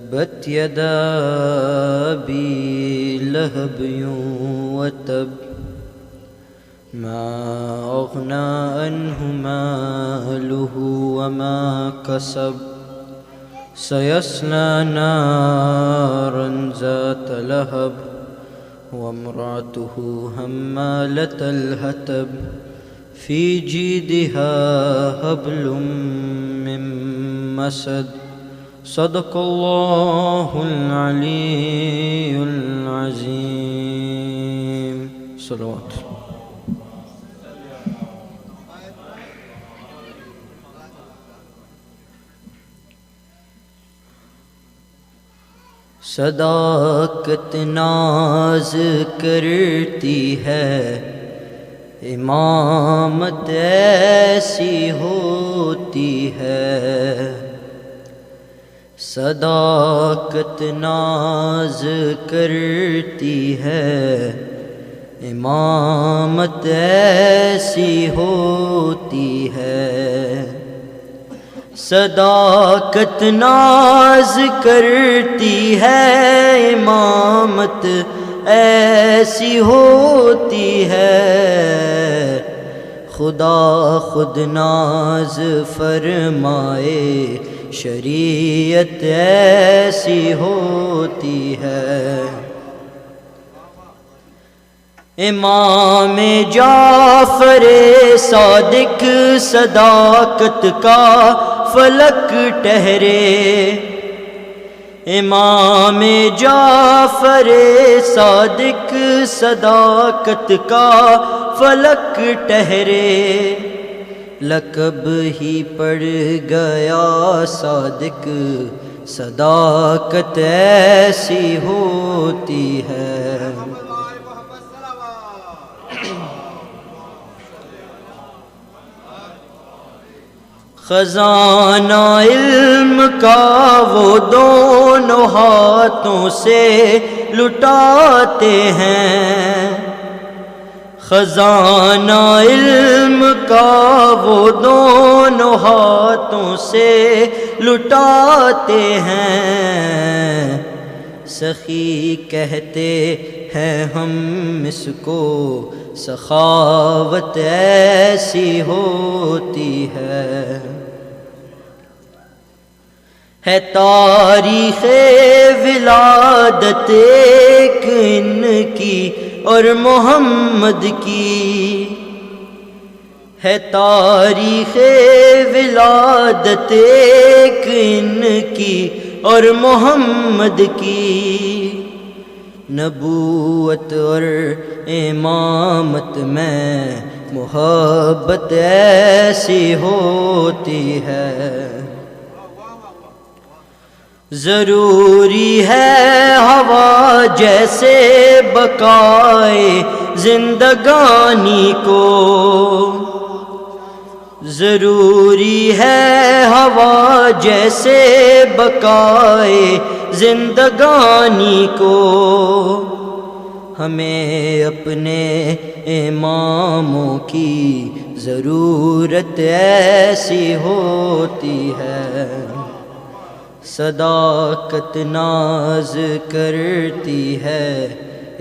تبت يدا أبي لهب وتب ما أغنى عنه ماله وما كسب سيصلى نارا ذات لهب وامرأته حمالة الحطب في جيدها حبل من مسد صدق الله العلي العظيم. صلوات. صداقت ناز کرتی ہے امامت ایسی ہوتی ہے. صداقت ناز کرتی ہے امامت ایسی ہوتی ہے. صداقت ناز کرتی ہے امامت ایسی ہوتی ہے. خدا خود ناز فرمائے شریعت ایسی ہوتی ہے. امام جعفر صادق صداقت کا فلک ٹھہرے. امام جعفر صادق صداقت کا فلک ٹھہرے. لقب ہی پڑ گیا صادق صداقت ایسی ہوتی ہے. خزانہ علم کا وہ دونوں ہاتھوں سے لٹاتے ہیں. خزانہ علم کا وہ دونوں ہاتھوں سے لٹاتے ہیں. سخی کہتے ہیں ہم اس کو سخاوت ایسی ہوتی ہے. تاریخ ولادت ایک ان کی اور محمد کی ہے. تاریخ ولادت ایک ان کی اور محمد کی. نبوت اور امامت میں محبت ایسی ہوتی ہے. ضروری ہے ہوا جیسے بقائے زندگانی کو. ضروری ہے ہوا جیسے بقائے زندگانی کو. ہمیں اپنے اماموں کی ضرورت ایسی ہوتی ہے. صداقت ناز کرتی ہے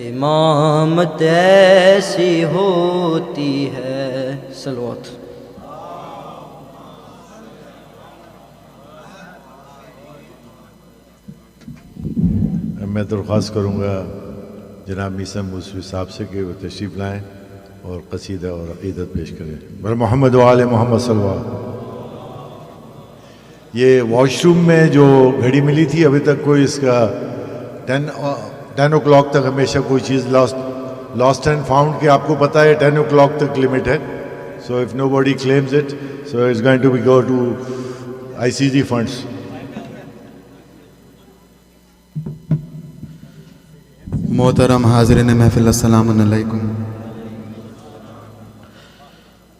امامت ایسی ہوتی ہے. صلوات. میں درخواست کروں گا جناب میسا موسوی صاحب سے کہ وہ تشریف لائیں اور قصیدہ اور عقیدت پیش کریں. بر محمد وآل محمد صلی اللہ. یہ واش روم میں جو گھڑی ملی تھی ابھی تک کوئی اس کا 10 o'clock تک ہمیشہ کوئی چیز لاسٹ اینڈ فاؤنڈ کہ آپ کو پتہ ہے 10 o'clock تک لمٹ ہے. So if nobody claims it so it's going to be go to ICZ funds. محترم حاضرین محفل السلام علیکم.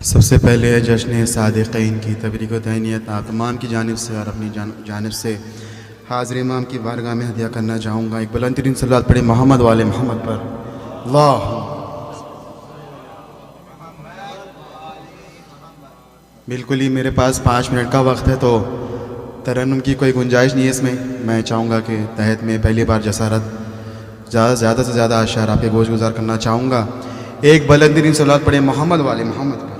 سب سے پہلے جشن صادقین کی تبریک و تہنیت آپ تمام کی جانب سے اور اپنی جانب سے حاضر امام کی بارگاہ میں ہدیہ کرنا چاہوں گا. ایک بلند ترین صلوات پڑھیں محمد والے محمد پر. اللہ بالکل ہی میرے پاس 5 منٹ کا وقت ہے تو ترنم کی کوئی گنجائش نہیں ہے اس میں. میں چاہوں گا کہ تحت میں پہلی بار جسارت زیادہ سے زیادہ اشعار آپ کے گوش گزار کرنا چاہوں گا. ایک بلند ترین صلوات پڑھیں محمد والے محمد پر.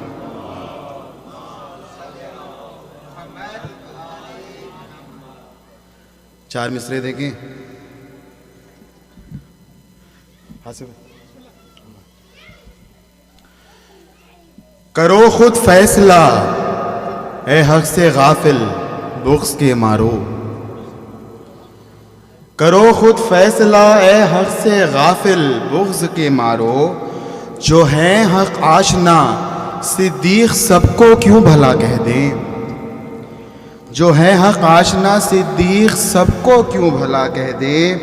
چار مصرے دیکھیں. کرو خود فیصلہ اے حق سے غافل بغض کے مارو. کرو خود فیصلہ اے حق سے غافل بغض کے مارو. جو ہیں حق آشنا صدیق سب کو کیوں بھلا کہہ دیں. جو ہے حق آشنا صدیق سب کو کیوں بھلا کہہ دیں.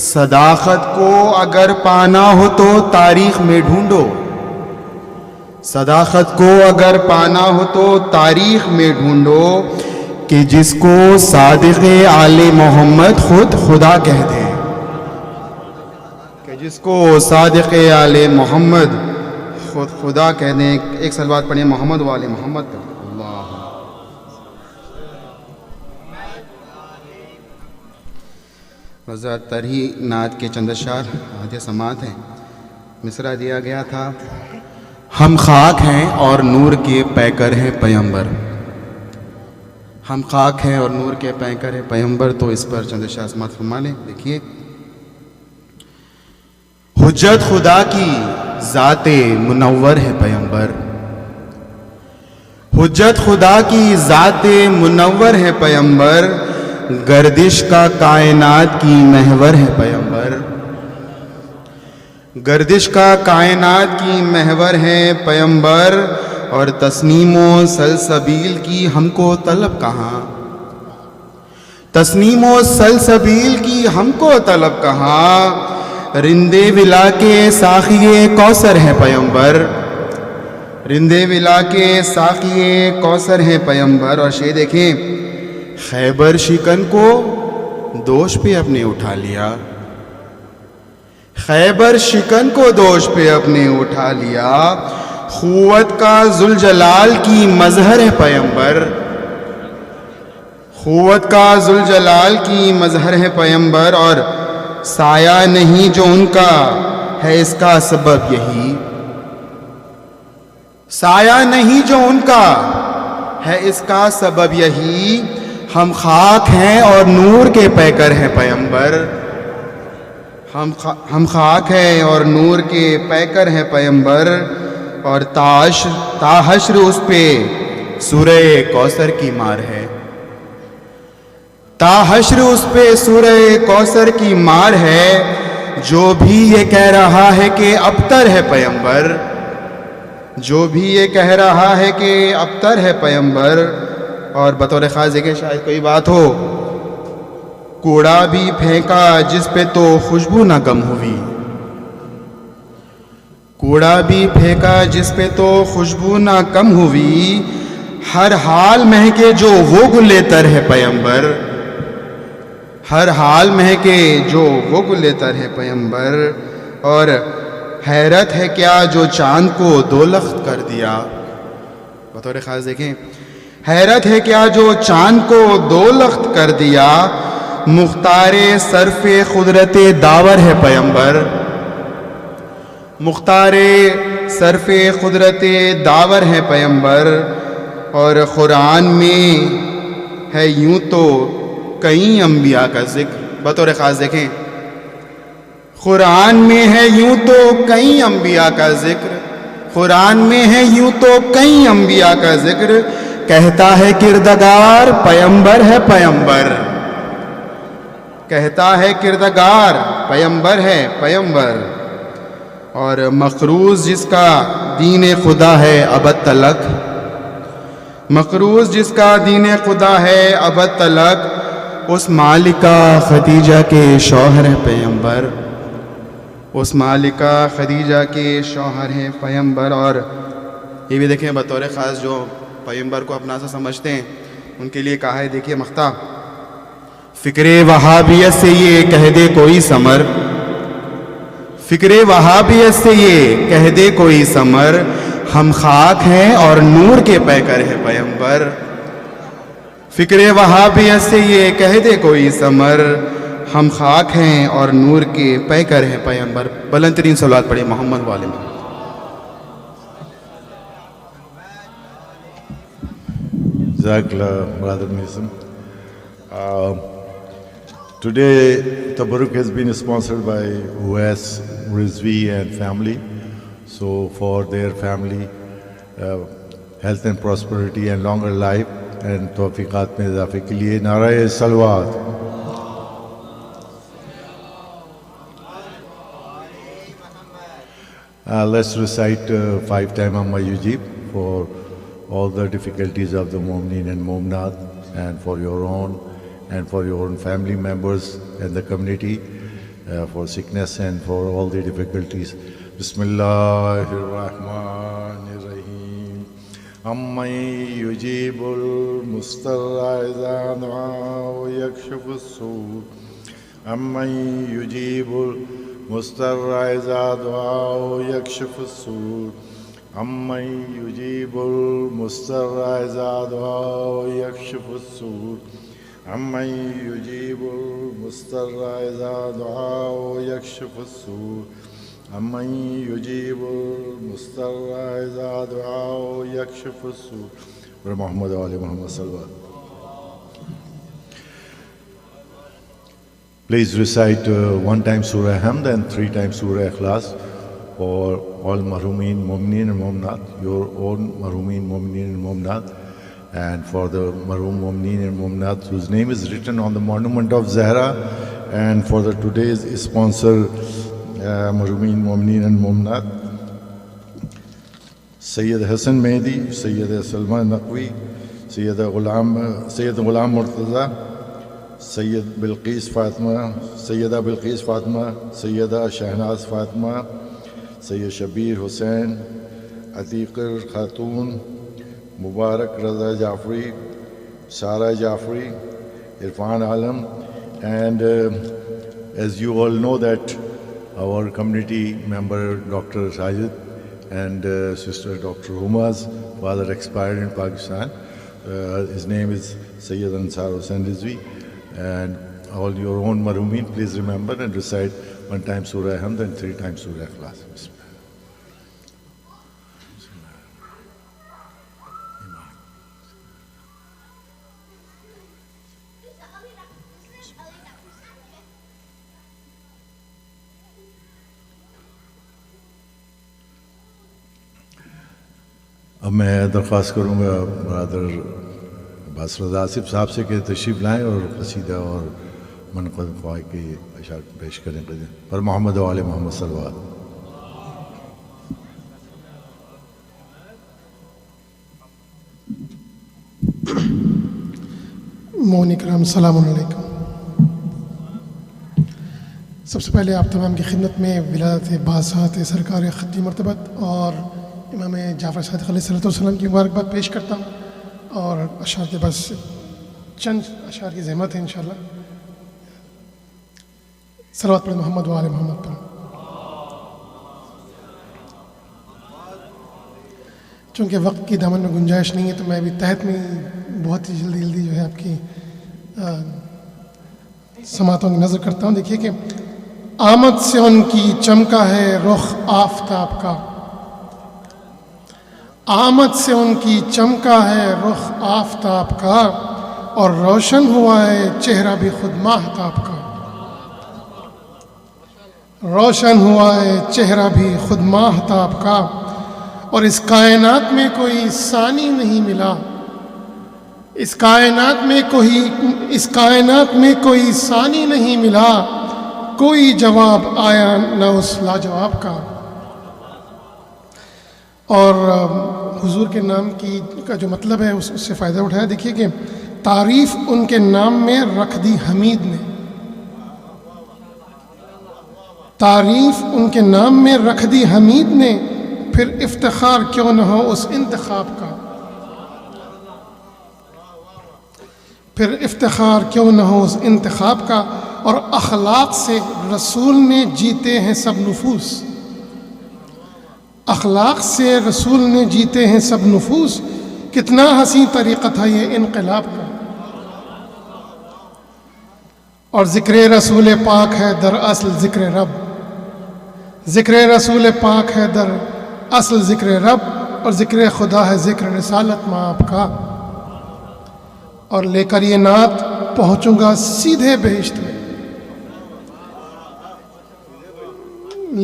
صداقت کو اگر پانا ہو تو تاریخ میں ڈھونڈو. صداقت کو اگر پانا ہو تو تاریخ میں ڈھونڈو کہ جس کو صادق آل محمد خود خدا کہہ دے. کہ جس کو صادق آل محمد خود خدا کہہ دیں. ایک صلوات پڑھیں محمد والے محمد پر. اللہ وضاحت ترہی نعت کے چند اشعار آدھے سماعت ہیں. مصرع دیا گیا تھا ہم خاک ہیں اور نور کے پیکر ہیں پیمبر. ہم خاک ہیں اور نور کے پیکر ہیں پیمبر. تو اس پر چند اشعار سماعت فرما لیں. دیکھیے. حجت خدا کی ذات منور ہے پیمبر. حجت خدا کی ذات منور ہے پیمبر. گردش کا کائنات کی محور ہے پیمبر. گردش کا کائنات کی محور ہے پیمبر. اور تسنیم و سلسبیل کی ہم کو طلب کہاں. تسنیم و سلسبیل کی ہم کو طلب کہاں. رندے ولا کے ساقی کوثر ہے پیمبر. رندے ولا کے ساقی کوثر ہے پیمبر. اور شے دیکھیں. خیبر شکن کو دوش پہ اپنے اٹھا لیا. خیبر شکن کو دوش پہ اپنے اٹھا لیا. قوت کا ذوالجلال کی مظہر ہے پیمبر. قوت کا ذوالجلال کی مظہر ہے پیمبر. اور سایہ نہیں جو ان کا ہے اس کا سبب یہی. سایہ نہیں جو ان کا ہے اس کا سبب یہی. ہم خاک ہیں اور نور کے پیکر ہیں پیمبر. ہم خاک ہیں اور نور کے پیکر ہیں پیمبر. اور تا حشر اس پہ سورہ کوثر کی مار ہے. تا حشر اس پہ سورہ کوثر کی مار ہے. جو بھی یہ کہہ رہا ہے کہ ابتر ہے پیمبر. جو بھی یہ کہہ رہا ہے کہ ابتر ہے پیمبر. اور بطور خاص دیکھیں شاید کوئی بات ہو. کوڑا بھی پھینکا جس پہ تو خوشبو نہ کم ہوئی. کوڑا بھی پھینکا جس پہ تو خوشبو نہ کم ہوئی. ہر حال مہکے جو وہ گلے تر ہے پیمبر. ہر حال مہکے جو وہ گلے تر ہے پیمبر. اور حیرت ہے کیا جو چاند کو دو لخت کر دیا. بطور خاص دیکھیں. حیرت ہے کیا جو چاند کو دو لخت کر دیا. مختار صرف قدرت داور ہے پیمبر. مختار صرف قدرت داور ہے پیمبر. اور قرآن میں ہے یوں تو کئی انبیاء کا ذکر. بطور خاص دیکھیں. قرآن میں ہے یوں تو کئی انبیاء کا ذکر. قرآن میں ہے یوں تو کئی انبیاء کا ذکر. کہتا ہے کردگار پیمبر ہے پیمبر. کہتا ہے کردگار پیمبر ہے پیمبر. اور مقروض جس کا دین خدا ہے ابد تلک. مقروض جس کا دین خدا ہے ابد تلک. اس مالکہ خدیجہ کے شوہر ہے پیمبر. اس مالکہ خدیجہ کے شوہر ہیں پیمبر. اور یہ بھی دیکھیں بطور خاص جو پیمبر کو اپنا سا سمجھتے ہیں ان کے لیے کہا ہے. دیکھیے مقطع. فکر وہابیت سے یہ کہہ دے کوئی سمر. فکر وہابیت سے یہ کہہ دے کوئی سمر. ہم خاک ہیں اور نور کے پیکر ہیں پیمبر. فکر وہابیت سے یہ کہہ دے کوئی سمر، ہم خاک ہیں اور نور کے پیکر ہیں پیغمبر. بلند ترین صلوات پڑھیں محمد والے میں. Jazakallah, Brother Nisam. Today, Tabarruk has been sponsored by US, Rizvi and family. So for their family, health and prosperity and longer life and tawfiqat mein izafe ke liye naraye salawat. Let's recite 5 times Amma Yujib for all the difficulties of the Mu'mineen and Mu'minat, and for your own and for your own family members and the community, for sickness and for all the difficulties. Bismillahir Rahmanir Rahim. Amma yujibul mustarra idha da'a wa yakshifu as-su'. Amma yujibul mustarra idha da'a wa yakshifu as-su'. Amman yujibul mustarra idha da'a wa yakshifu as-su'. Amman yujibul mustarra idha da'a wa yakshifu as-su'. Amman yujibul mustarra idha da'a wa yakshifu as-su'. Muhammad wa ali Muhammad sallallahu. Please recite 1 time Surah Hamd and 3 times Surah Ikhlas for all marhumeen, mu'mineen and mu'minat, your own marhumeen, mu'mineen and mu'minat, and for the marhum mu'mineen and mu'minat whose name is written on the monument of Zahra, and for the today's sponsor, marhumeen, mu'mineen and mu'minat, Sayyid Hassan Mehdi, Sayyid Salman Naqvi, Sayyid Ghulam Murtaza, Sayyid Bilqis Fatima, Sayyida Bilqis Fatima, Sayyida Shahnaz Fatima, Sayyid Shabir Hussain, Atiqir Khatun, Mubarak Raza Jafri, Sara Jafri, Irfan Alam, and as you all know that our community member Dr. Sajid and sister Dr. Huma's father expired in Pakistan. His name is Sayyid Ansar Hussain Rizvi, and all your own marhumeen, please remember and recite 1 time Surah Hamd and 3 times Surah Ikhlas. اب میں درخواست کروں گا برادر عباس رضا آصف صاحب سے کہ تشریف لائیں اور قصیدہ اور منقد فوائد کے اشعار پیش کریں پر محمد و آل محمد صلی اللہ علیہ وسلم. مون اکرام السلام علیکم. سب سے پہلے آپ تمام کی خدمت میں ولادت باسات سرکار خطی مرتبت اور امام جعفر صادق علیہ السلام کی مبارکباد پیش کرتا ہوں، اور اشعار کے بس چند اشعار کی زحمت ہے انشاءاللہ. صلوات پڑھیں محمد و آل محمد پر. چونکہ وقت کی دامن میں گنجائش نہیں ہے تو میں بھی تحت میں بہت ہی جلدی جو ہے آپ کی سماعتوں کی نظر کرتا ہوں. دیکھیے کہ آمد سے ان کی چمکا ہے رخ آفتاب کا، آمد سے ان کی چمکا ہے رخ آفتاب کا، اور روشن ہوا ہے چہرہ بھی خود ماہتاب کا، روشن ہوا ہے چہرہ بھی خود ماہتاب کا، اور اس کائنات میں کوئی ثانی نہیں ملا، اس کائنات میں کوئی ثانی نہیں ملا، کوئی جواب آیا نہ اس لاجواب کا. اور حضور کے نام کا جو مطلب ہے اس سے فائدہ اٹھایا. دیکھیے کہ تعریف ان کے نام میں رکھ دی حمید نے، تعریف ان کے نام میں رکھ دی حمید نے، پھر افتخار کیوں نہ ہو اس انتخاب کا، پھر افتخار کیوں نہ ہو اس انتخاب کا. اور اخلاق سے رسول نے جیتے ہیں سب نفوس، اخلاق سے رسول نے جیتے ہیں سب نفوس، کتنا حسین طریقہ تھا یہ انقلاب کا. और ज़िक्र रसूल पाक है दर असल ज़िक्र रब, ज़िक्र रसूल पाक है दर असल ज़िक्र रब, और ज़िक्र खुदा है ज़िक्र रिसालत में आपका। और लेकर ये नात पहुँचूँगा सीधे बहिश्त में,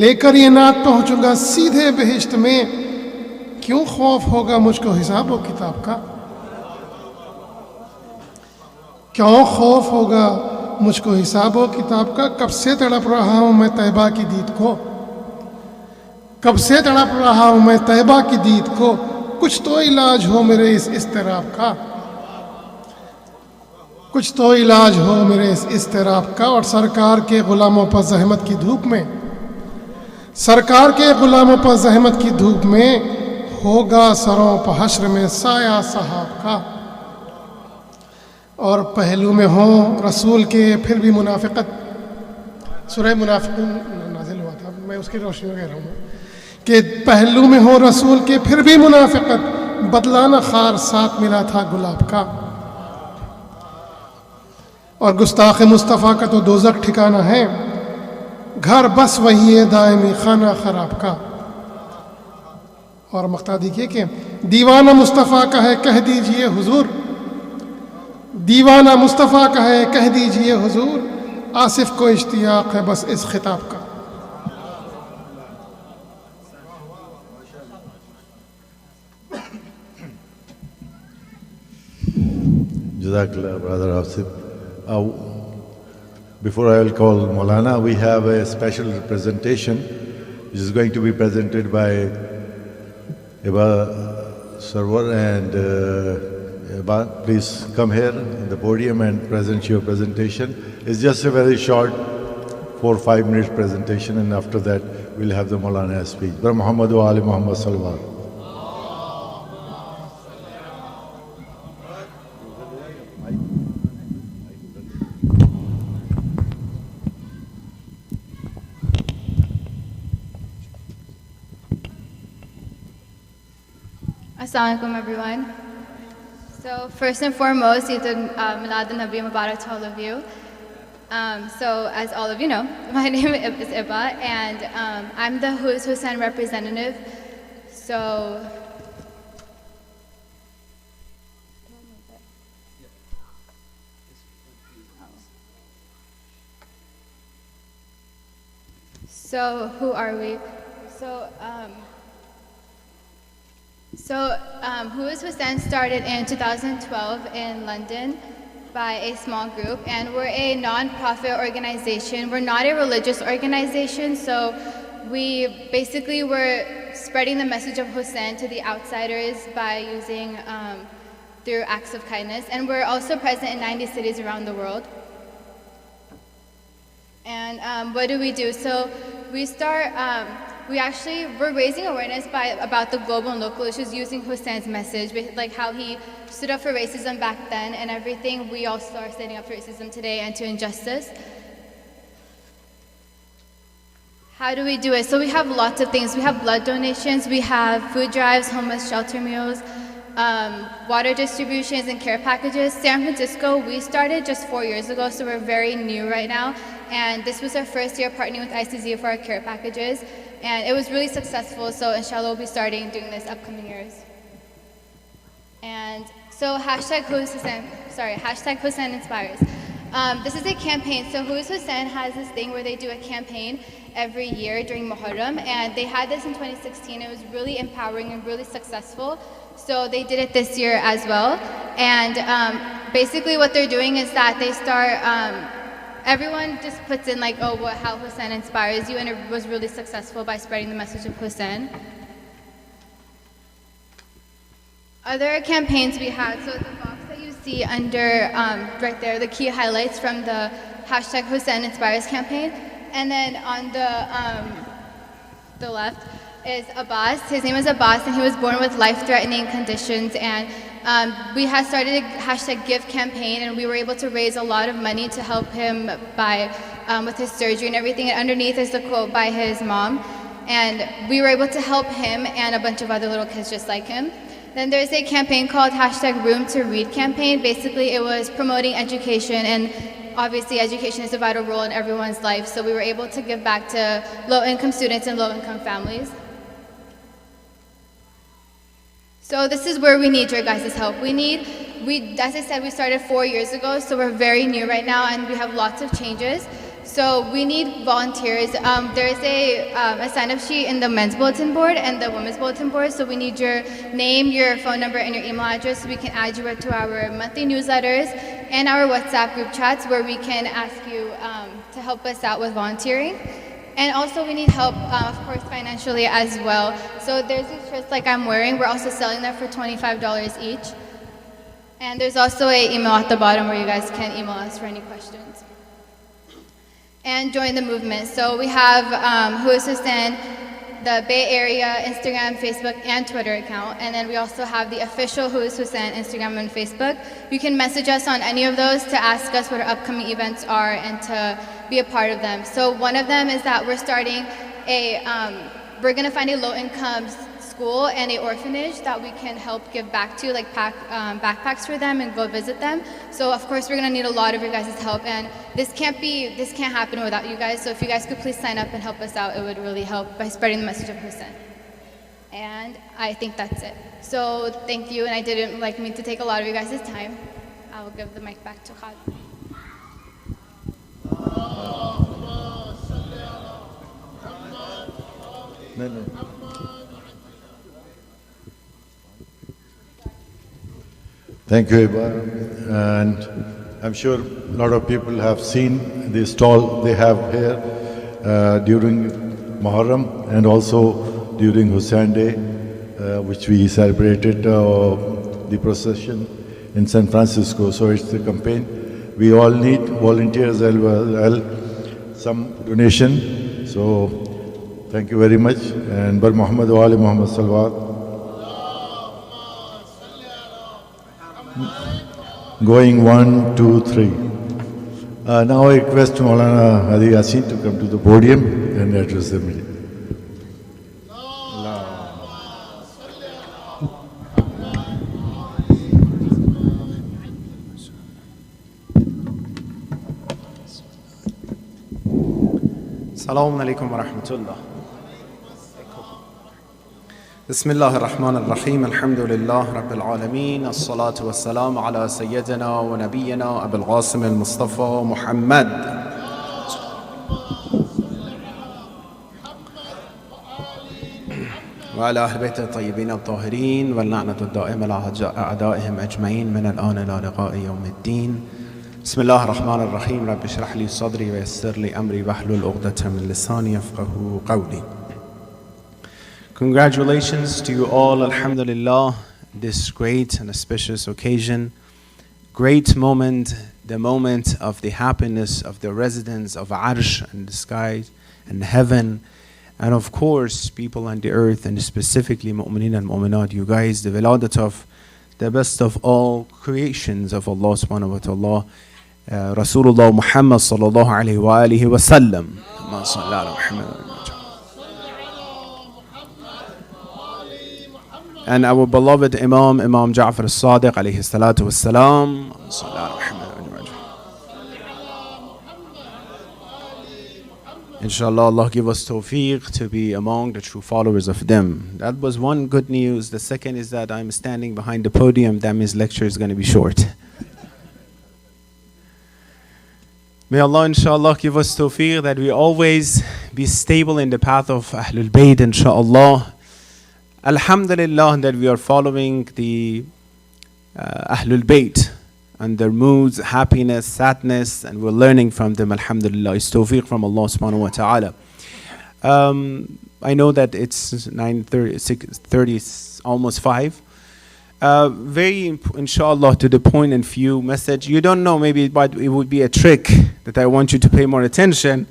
लेकर ये नात पहुँचूँगा सीधे बहिश्त में। क्यों खौफ होगा मुझको हिसाब व किताब का, क्यों खौफ होगा मुझको हिसाब व किताब का। कब से तड़प रहा हूँ मैं तैबा की दीद को, कब से तड़प रहा हूँ मैं तैबा की दीद को। कुछ तो इलाज हो मेरे इस इस्तिराब का, कुछ तो इलाज हो मेरे इस इस्तिराब का। और सरकार के ग़ुलामों पर ज़हमत की धूप में, सरकार के ग़ुलामों पर ज़हमत की धूप में होगा सरों पर हश्र में साया सहाब का। और पहलू में हो रसूल के फिर भी मुनाफ़िक़त, सूरह मुनाफ़िक़ून नाज़िल हुआ था, मैं उसकी रोशनी में कह रहा हूँ कि पहलू में हो रसूल के फिर भी मुनाफ़िक़त, बदलाना खार साथ मिला था गुलाब का। और गुस्ताख़ मुस्तफ़ा का तो दोज़ख ठिकाना है, घर बस वही है दायमी खाना ख़राब का। और मक़ता देखिए कि दीवाना मुस्तफ़ा का है कह दीजिए हुजूर, दीवाना मुस्तफ़ा का है कह दीजिए हुजूर, आसिफ को इश्तियाक़ है बस इस खिताब का। Jazakallah, Brother Asif. Before I will call Maulana, we have a special presentation which is going to be presented by Eba Sarwar and Eba. Please come here in the podium and present your presentation. It's just a very short 4 or 5 minutes presentation, and after that we'll have the Maulana speech. Brother Muhammad wa Ali Muhammad Sallallahu. Assalamu alaikum, everyone. So first and foremost, Eid Milad al-Nabi Mubarak to all of you. So as all of you know, my name is Iba, and I'm the Hussein representative. So who are we? Hussein started in 2012 in London by a small group, and we're a non-profit organization. We're not a religious organization, so we basically were spreading the message of Hussein to the outsiders by using through acts of kindness, and we're also present in 90 cities around the world. And what do? So we're raising awareness about the global and local issues using Hussein's message, like how he stood up for racism back then and everything. We also are standing up for racism today and to injustice. How do we do it? So we have lots of things. We have blood donations, we have food drives, homeless shelter meals, water distributions and care packages. San Francisco, we started just 4 years ago, so we're very new right now. And this was our first year partnering with ICZ for our care packages. And it was really successful, so inshallah we'll be starting doing this upcoming years. And so hashtag Hussein Inspires. This is a campaign. So Hussein has this thing where they do a campaign every year during Muharram, and they had this in 2016. It was really empowering and really successful. So they did it this year as well. And basically what they're doing is that they start, everyone just puts in like, how Hussein inspires you, and it was really successful by spreading the message of Hussein. Other campaigns we had, so the box that you see under, right there, the key highlights from the hashtag Hussein Inspires campaign. And then on the left is Abbas. His name is Abbas, and he was born with life-threatening conditions. And we had started a hashtag Give campaign, and we were able to raise a lot of money to help him with his surgery and everything. And underneath is the quote by his mom. And we were able to help him and a bunch of other little kids just like him. Then there's a campaign called hashtag Room to Read campaign. Basically, it was promoting education and obviously education is a vital role in everyone's life, so we were able to give back to low-income students and low-income families. So this is where we need your guys' help. As I said, we started 4 years ago, so we're very new right now, and we have lots of changes. So we need volunteers. There's a sign-up sheet in the men's bulletin board and the women's bulletin board, so we need your name, your phone number, and your email address so we can add you to our monthly newsletters and our WhatsApp group chats where we can ask you to help us out with volunteering. And also we need help, of course, financially as well. So there's these shirts like I'm wearing. We're also selling them for $25 each. And there's also an email at the bottom where you guys can email us for any questions. And join the movement. So we have Who is Hussein, the Bay Area Instagram, Facebook, and Twitter account. And then we also have the official Who is Hussein Instagram and Facebook. You can message us on any of those to ask us what our upcoming events are and to be a part of them. So one of them is that we're starting we're gonna find a low-income school and a orphanage that we can help give back to, like pack backpacks for them and go visit them. So of course we're gonna need a lot of your guys' help, and this can't happen without you guys. So if you guys could please sign up and help us out, it would really help by spreading the message of Hussein. And I think that's it. So thank you, and I didn't mean to take a lot of you guys' time. I will give the mic back to Khalid. No. Thank you, Eva. And I'm sure a lot of people have seen the stall they have here during Muharram and also during Hussein Day, which we celebrated the procession in San Francisco. So it's a campaign. We all need volunteers as well, some donation. So thank you very much. And Bar Muhammad wa Ali Muhammad Salawat. Going 1, 2, 3. Now I request Maulana Hadi Yasin to come to the podium and address the meeting. Assalamu alaikum wa rahmatullah. Bismillah ar-Rahman ar-Rahim. Alhamdulillah Rabbil Alameen. As-salatu was-salam ala Sayyidina wa Nabiyyina Abul Qasim al-Mustafa Muhammad. وعلى أهل بيت الطيبين الطاهرين واللعنة الدائمة على أعدائهم أجمعين من الآن إلى لقاء يوم الدين. بسم الله الرحمن الرحيم. رب اشرح لي صدري ويسر لي أمري واحلل عقدة من لساني يفقهوا قولي. Congratulations to you all, alhamdulillah, this great and auspicious occasion. Great moment, the moment of the happiness of the residents of Arsh and the sky and heaven. And of course, people on the earth, and specifically mu'mineen and mu'minat, you guys, the wiladat of the best of all creations of Allah subhanahu wa ta'ala, Rasulullah Muhammad sallallahu alayhi wa alihi wa sallam. And our beloved Imam Ja'far al-Sadiq alayhi salatu was-salam. Inshallah, Allah give us tawfiq to be among the true followers of them. That was one good news. The second is that I'm standing behind the podium. That means lecture is going to be short. May Allah inshallah give us tawfiq that we always be stable in the path of Ahlul Bayt inshallah. Alhamdulillah that we are following the Ahlul Bayt and their moods, happiness, sadness, and we're learning from them. Alhamdulillah, it's tawfiq from Allah subhanahu wa ta'ala. I know that it's 9:30, 6:30, almost 5. Very inshallah to the point and few message. You don't know, maybe but it would be a trick that I want you to pay more attention,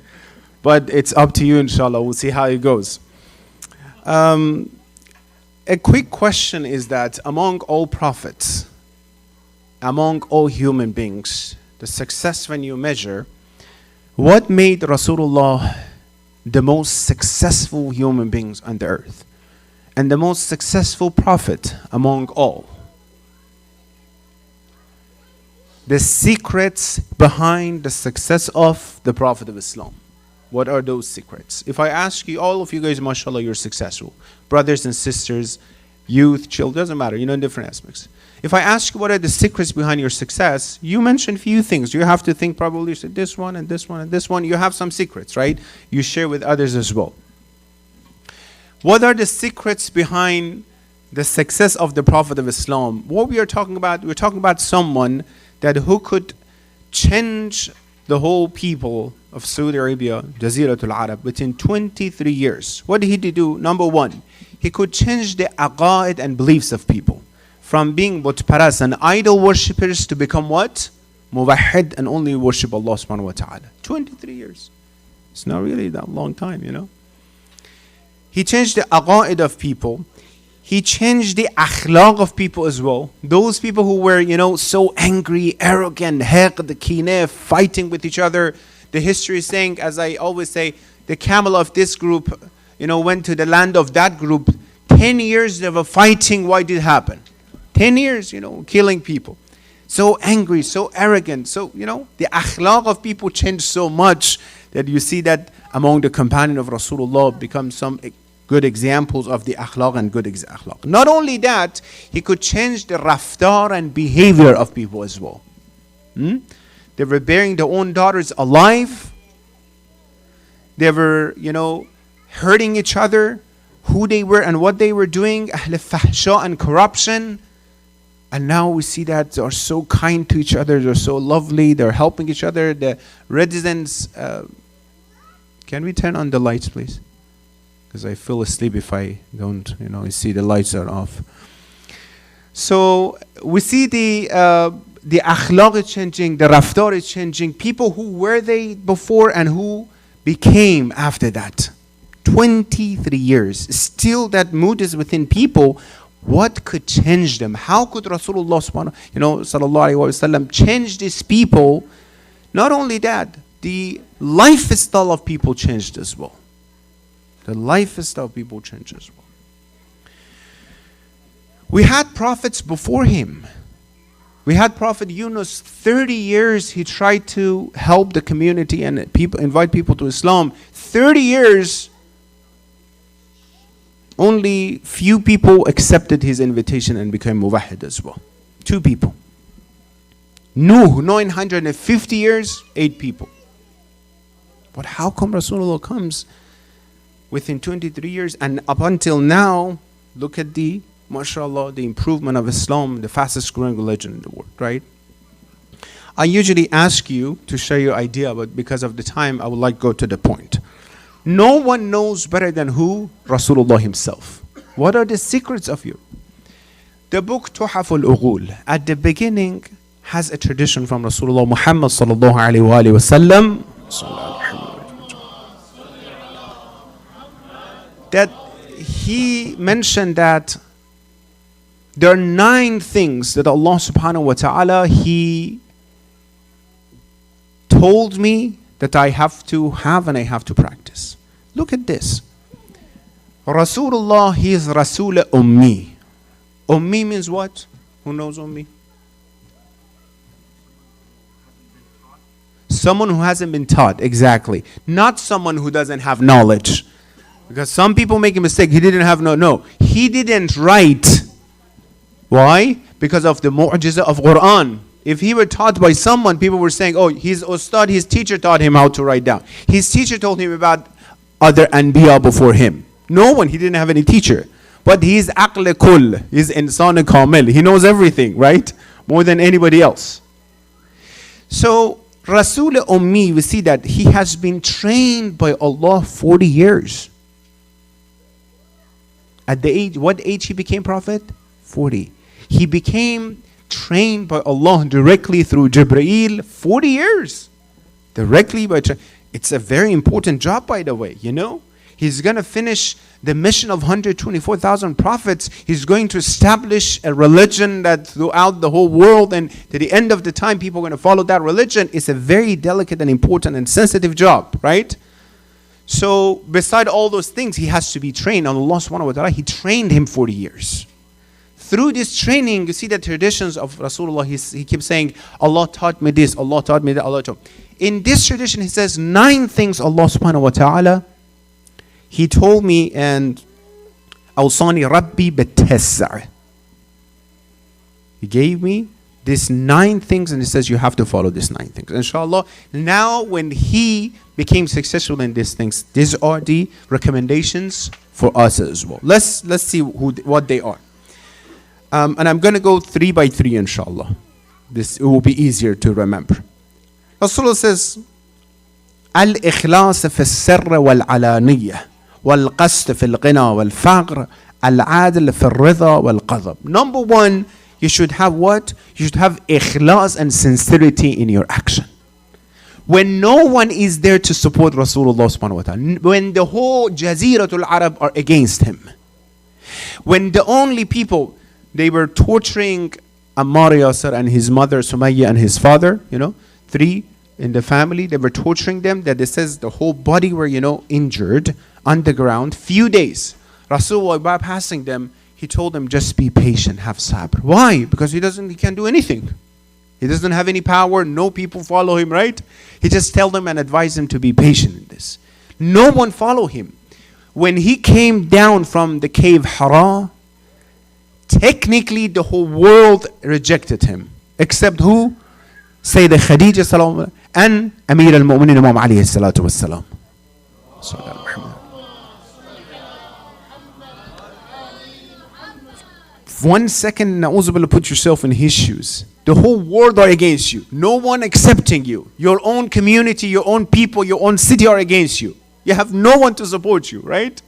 but it's up to you inshallah. We'll see how it goes. A quick question is that among all prophets, among all human beings, the success when you measure, what made Rasulullah the most successful human beings on the earth and the most successful prophet among all? the secrets behind the success of the Prophet of Islam. What are those secrets? If I ask you, all of you guys, mashallah, you're successful. Brothers and sisters, youth, children, doesn't matter, in different aspects. If I ask you what are the secrets behind your success, you mention few things. You have to think probably this one and this one and this one. You have some secrets, right? You share with others as well. What are the secrets behind the success of the Prophet of Islam? What we are talking about, we're talking about someone that who could change the whole people of Saudi Arabia, Jaziratul Arab, within 23 years. What did he do? Number one, he could change the aqaid and beliefs of people. From being butparas and idol worshippers to become what? Muwahhid, and only worship Allah subhanahu wa ta'ala. 23 years. It's not really that long time, He changed the aqaid of people. He changed the akhlaq of people as well. Those people who were, so angry, arrogant, hiqd, kineh, fighting with each other. The history is saying, as I always say, the camel of this group, went to the land of that group. 10 years they were fighting. Why did it happen? 10 years, killing people. So angry, so arrogant. So, the akhlaq of people changed so much that you see that among the companion of Rasulullah become some good examples of the akhlaq and good akhlaq. Not only that, he could change the raftar and behavior of people as well. They were burying their own daughters alive. They were, hurting each other, who they were and what they were doing, ahl fahsha and corruption. And now we see that they are so kind to each other, they're so lovely, they're helping each other. The residents, can we turn on the lights, please? Because I feel asleep if I don't, I see the lights are off. So we see the akhlaq is changing, the raftar is changing. People who were they before and who became after that. 23 years. Still that mood is within people. What could change them? How could Rasulullah sallallahu alaihi wasallam change these people? Not only that, the lifestyle of people changed as well. The lifestyle of people changed as well. We had prophets before him. We had Prophet Yunus, 30 years he tried to help the community and invite people to Islam. 30 years, only few people accepted his invitation and became muwahhid as well. 2 people. Nuh, 950 years, 8 people. But how come Rasulullah comes within 23 years and up until now, look at the, mashallah, the improvement of Islam, the fastest growing religion in the world, right? I usually ask you to share your idea, but because of the time, I would like to go to the point. No one knows better than who? Rasulullah himself. What are the secrets of you? The book Tuhaf al-Ughul, at the beginning, has a tradition from Rasulullah Muhammad sallallahu alayhi wa sallam, that he mentioned that there are 9 things that Allah subhanahu wa ta'ala, he told me that I have to have and I have to practice. Look at this. Rasulullah, he is Rasul Ummi. Ummi means what? Who knows Ummi? Someone who hasn't been taught, exactly. Not someone who doesn't have knowledge. Because some people make a mistake. He didn't have no. He didn't write. Why? Because of the mu'jiza of Quran. If he were taught by someone, people were saying, oh, his ustad, his teacher taught him how to write down. His teacher told him about other anbiya before him. No one, he didn't have any teacher. But he's aql kull, he's insan kamil. He knows everything, right? More than anybody else. So, Rasul Ummi, we see that he has been trained by Allah 40 years. At the age, what age he became prophet? 40. He became trained by Allah directly through Jibreel 40 years. Directly by it's a very important job, by the way, He's going to finish the mission of 124,000 prophets. He's going to establish a religion that throughout the whole world, and to the end of the time, people are going to follow that religion. It's a very delicate and important and sensitive job, right? So, beside all those things, he has to be trained on Allah subhanahu wa ta'ala. He trained him 40 years. through this training, you see the traditions of Rasulullah. He keeps saying, Allah taught me this, Allah taught me that, Allah taught me. In this tradition, he says 9 things Allah subhanahu wa ta'ala, He told me, and awsani Rabbi bitas'a. He gave me these 9 things, and he says you have to follow these 9 things. Inshallah, now when he became successful in these things, these are the recommendations for us as well. Let's see what they are. And I'm going to go 3 by 3, inshallah. It will be easier to remember. Rasulullah says, Al-ikhlas fi al-sirr wal-alaniyah, wal-qasd fi al-ghina wal-faqr, al-adl fi al-ridha wal-qadab. Number 1, you should have what? You should have ikhlas and sincerity in your action. When no one is there to support Rasulullah subhanahu wa ta'ala, when the whole Jaziratul Arab are against him, when the only people, they were torturing Ammar Yasir and his mother Sumayya and his father, 3 in the family, they were torturing them, that it says the whole body were, injured on the ground, few days. Rasulullah, by passing them, he told them, just be patient, have sabr. Why? Because he can't do anything. He doesn't have any power, no people follow him, right? He just tell them and advise them to be patient in this. No one follow him. When he came down from the cave Hira, technically the whole world rejected him. Except who? Sayyidah Khadija salam and Amir al-Mu'minin Imam alayhi salatu wassalam. 1 second, na'uzubillah, put yourself in his shoes. The whole world are against you. No one accepting you. Your own community, your own people, your own city are against you. You have no one to support you, right?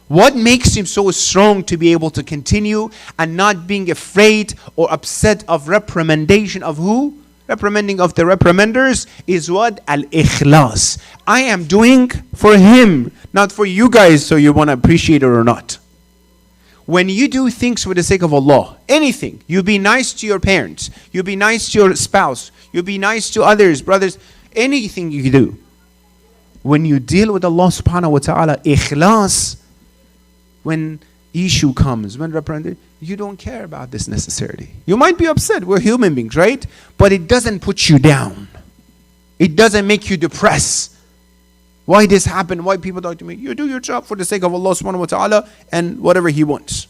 What makes him so strong to be able to continue and not being afraid or upset of reprimandation of who? Reprimanding of the reprimanders is what? Al-ikhlas. I am doing for him, not for you guys, so you want to appreciate it or not. When you do things for the sake of Allah, anything, you be nice to your parents, you be nice to your spouse, you be nice to others, brothers, anything you do. When you deal with Allah subhanahu wa ta'ala, ikhlas, when issue comes, when reprimanded, you don't care about this necessarily. You might be upset, we're human beings, right? But it doesn't put you down. It doesn't make you depressed. Why this happened? Why people talk to me? You do your job for the sake of Allah subhanahu wa ta'ala and whatever He wants.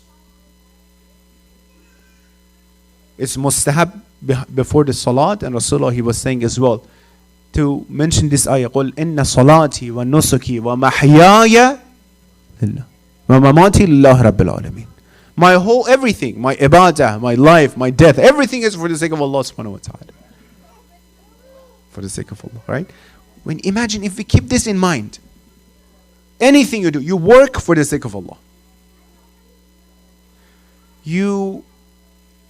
It's mustahab before the salat, and Rasulullah, he was saying as well, to mention this ayah, قُلْ إِنَّ صَلَاتِي وَنُسُكِي وَمَحْيَايَ لِلَّهِ وَمَمَاتِي لِلَّهِ رَبِّ الْعَالَمِينَ. My whole everything, my ibadah, my life, my death, everything is for the sake of Allah subhanahu wa ta'ala. For the sake of Allah, right? When imagine if we keep this in mind, anything you do, you work for the sake of Allah. You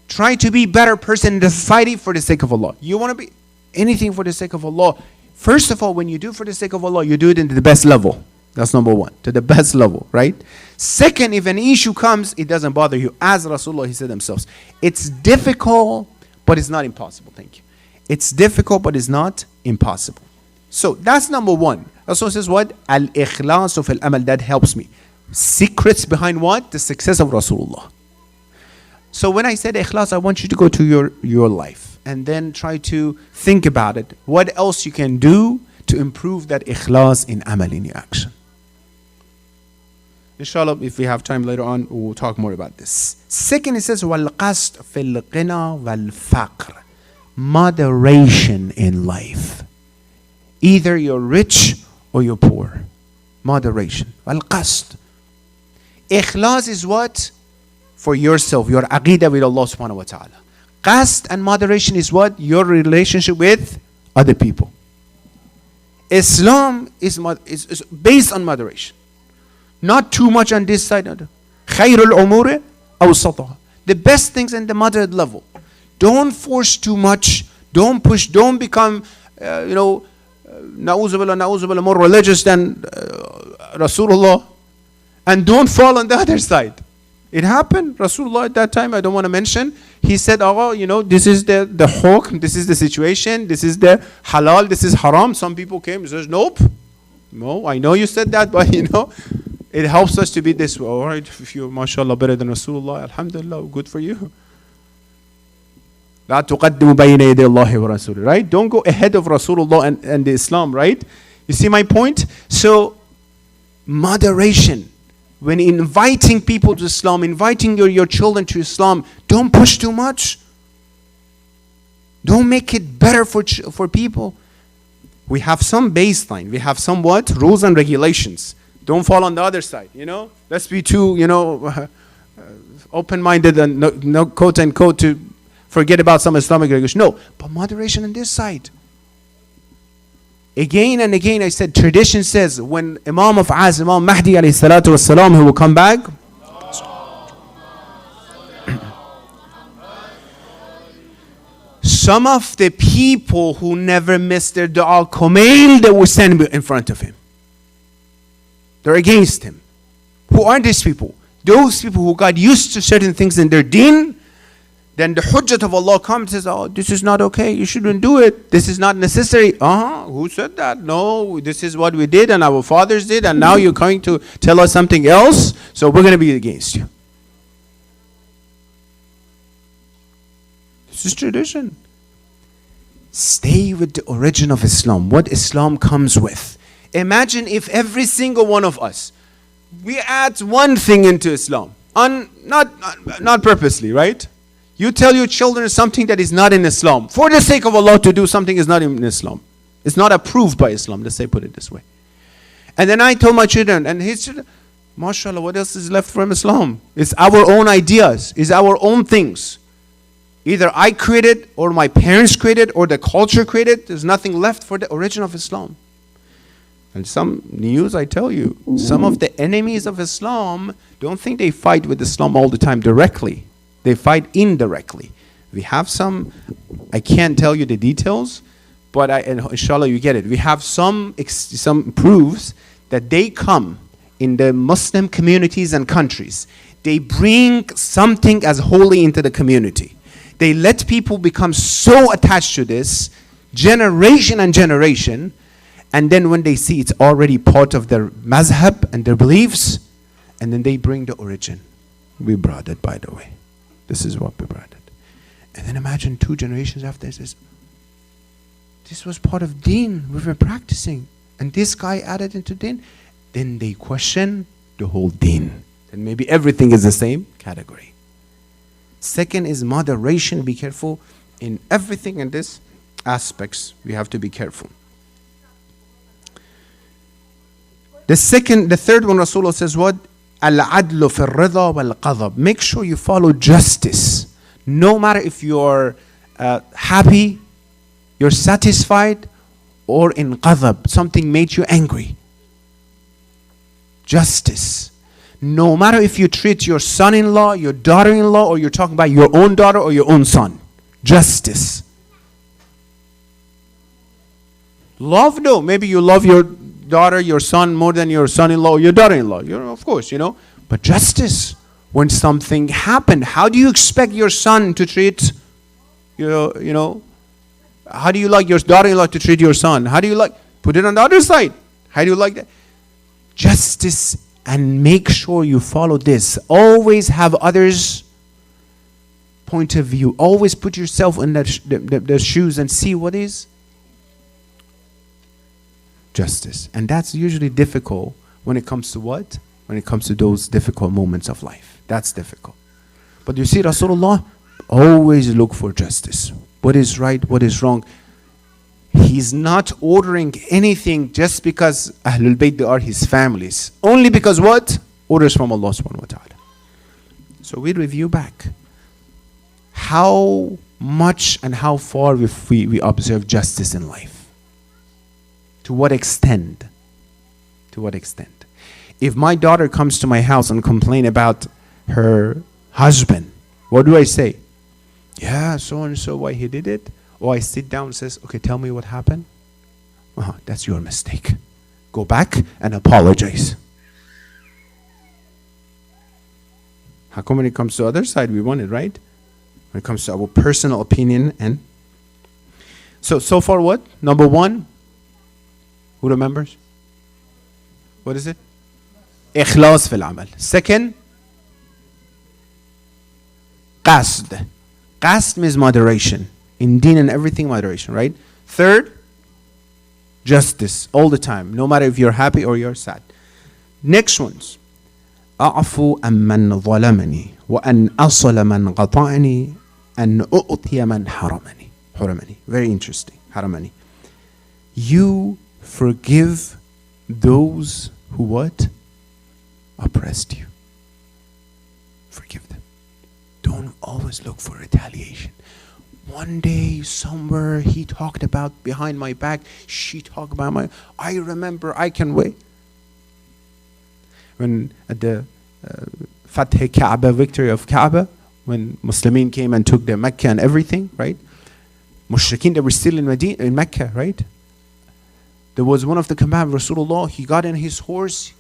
try to be a better person in the society for the sake of Allah. You want to be anything for the sake of Allah. First of all, when you do for the sake of Allah, you do it into the best level. That's number 1, to the best level, right? Second, if an issue comes, it doesn't bother you. As Rasulullah, he said themselves, it's difficult, but it's not impossible. Thank you. It's difficult, but it's not impossible. So that's number 1. Rasul says what? Al-ikhlasu fil amal. That helps me. Secrets behind what? The success of Rasulullah. So when I said ikhlas, I want you to go to your life and then try to think about it. What else you can do to improve that ikhlas in amal, in your action. Inshallah, if we have time later on, we'll talk more about this. Second, it says wal-qasd fil ghina wal-faqr. Moderation in life. Either you're rich or you're poor. Moderation. Al-qasd. Ikhlas is what? For yourself, your aqidah with Allah subhanahu wa ta'ala. Qasd and moderation is what? Your relationship with other people. Islam is based on moderation. Not too much on this side. Khairul umuri awsataha. The best things in the moderate level. Don't force too much. Don't push. Don't become, na'uzubillah, more religious than Rasulullah. And don't fall on the other side. It happened. Rasulullah at that time, I don't want to mention, he said, this is the hukm, this is the situation, this is the halal, this is haram. Some people came and says, nope. No, I know you said that, but It helps us to be this way. All right, if you're, mashallah, better than Rasulullah, alhamdulillah, good for you. لا تقدموا بين يدي الله ورسوله, right? Don't go ahead of Rasulullah and the Islam, right? You see my point? So, moderation. When inviting people to Islam, inviting your children to Islam, don't push too much. Don't make it better for people. We have some baseline. We have some what? Rules and regulations. Don't fall on the other side, you know? Let's be too, open-minded and no quote unquote to forget about some Islamic regulation. No, but moderation on this side. Again and again I said, tradition says when Imam of Az, Imam Mahdi alayhi salatu wassalam, who will come back, some of the people who never missed their dua Kumail, they will stand in front of him. They're against him. Who are these people? Those people who got used to certain things in their deen. Then the hujjat of Allah comes and says, oh, this is not okay, you shouldn't do it. This is not necessary. Who said that? No, this is what we did and our fathers did, and now you're coming to tell us something else, so we're going to be against you. This is tradition. Stay with the origin of Islam, what Islam comes with. Imagine if every single one of us, we add one thing into Islam, not purposely, right? You tell your children something that is not in Islam, for the sake of Allah, to do something is not in Islam. It's not approved by Islam, let's say, put it this way. And then I told my children, and his children, mashallah, what else is left from Islam? It's our own ideas, it's our own things. Either I created, or my parents created, or the culture created. There's nothing left for the origin of Islam. And some news, I tell you, some of the enemies of Islam don't think they fight with Islam all the time directly. They fight indirectly. We have some, I can't tell you the details, but inshallah you get it. We have some proofs that they come in the Muslim communities and countries. They bring something as holy into the community. They let people become so attached to this, generation and generation, and then when they see it's already part of their mazhab and their beliefs, and then they bring the origin. We brought it, by the way. This is what we brought it. And then imagine 2 generations after this was part of deen we were practicing, and this guy added into deen. Then they question the whole deen. And maybe everything is the same category. Second is moderation. Be careful in everything in this aspects. We have to be careful. The third one, Rasulullah says what? Al-adlu fi al-ridha wal-qadab. Make sure you follow justice. No matter if you're happy, you're satisfied, or in qadab, something made you angry. Justice. No matter if you treat your son-in-law, your daughter-in-law, or you're talking about your own daughter or your own son. Justice. Love, no. Maybe you love your daughter, your son more than your son-in-law or your daughter-in-law. Of course, But justice. When something happened, how do you expect your son to treat, how do you like your daughter-in-law to treat your son? How do you put it on the other side. How do you like that? Justice, and make sure you follow this. Always have others' point of view. Always put yourself in their shoes and see what is justice. And that's usually difficult when it comes to what? When it comes to those difficult moments of life. That's difficult. But you see, Rasulullah always look for justice. What is right, what is wrong. He's not ordering anything just because Ahlul Bayt, they are his families. Only because what? Orders from Allah subhanahu wa ta'ala. So we review back. How much and how far we observe justice in life. To what extent? To what extent? If my daughter comes to my house and complain about her husband, what do I say? Yeah, so and so, why he did it? Or I sit down and says, okay, tell me what happened. That's your mistake. Go back and apologize. How come when it comes to the other side, we want it, right? When it comes to our personal opinion and... So far what? Number 1. Who remembers? What is it? إخلاص في العمل. Second, قصد. قصد means moderation. In deen and everything, moderation, right? Third, justice all the time, no matter if you're happy or you're sad. Next ones. أعفو أمن ظلمني وأن أصل من قطعني أن أؤتي من حرمني. Very interesting. حرمني. You forgive those who what? Oppressed you. Forgive them. Don't always look for retaliation. One day, somewhere, he talked about behind my back, she talked about my... I remember, I can wait. When at the Fath Kaaba, victory of Kaaba, when Muslimin came and took the Mecca and everything, right? Mushrikeen, they were still in Mecca, right? There was one of the companions, Rasulullah, he got in his horse,